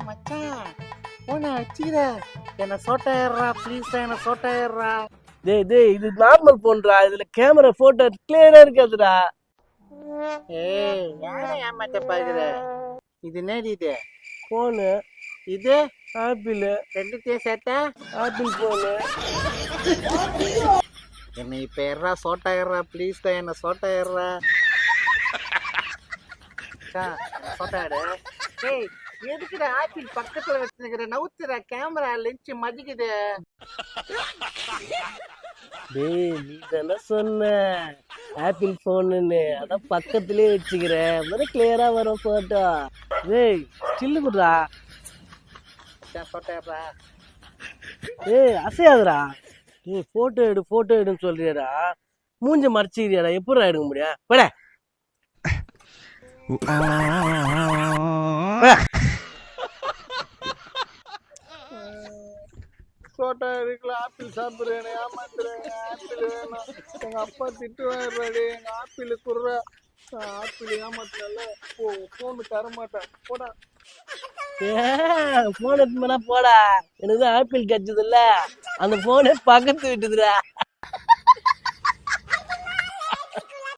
மச்சான் போன வச்சுக்கிற என்ன சோட்டாயிடுறா ப்ளீஸ் என்ன சோட்டாயிடுறா. டேய் இது நார்மல் போன்றா, இதுல கேமரா போட்டோ கிளியரா இருக்காதுடா. ஏய் யாரை ஏமாத்த பாக்குற? இது என்னது இது? போனு இது ஆப்பிள், ரெண்டுத்தையும் சேர்த்தா ஆப்பிள் போனு. என்ன இப்ப ஏறா சோட்டாயிடுறா ப்ளீஸ் தான் என்ன சோட்டாயிடுறா. சோட்டாயிடு. ஏய் எதுக்குடா ஆப்பிள் பக்கத்துல வச்சுக்கிற? நவுத்துற கேமரா லென்ஸ் மதிக்குது. டேய் நீ தானே சொன்ன ஆப்பிள் போனுன்னு, அதான் பக்கத்துலயே வச்சுக்கிறேன், கிளியரா வரும் போட்டோ. டேய் சில்லு குடுறா. சோட்டாயிடுறா. ஏய் அசையாதுடா. நீ போட்டோ எடுன்னு சொல்றியடா, மூஞ்ச மறைச்சிக்கிறியாடா, எப்படி எடுக்க முடியும்? போட. சோட்டா இருக்குல்ல ஆப்பிள் சாப்பிட்றேன் ஏமாத்துறேன். ஆப்பிள் வேணும். எங்க அப்பா திட்டுவாரு. எங்க ஆப்பிள் குடுற ஆப்பிள் ஏமாத்துறல போன் தர மாட்டேன். போடா போன் எடுத்துனா போடா. எனக்கு ஆப்பிள் கிடைச்சது இல்ல, அந்த போனே பக்கத்து விட்டுதுடா.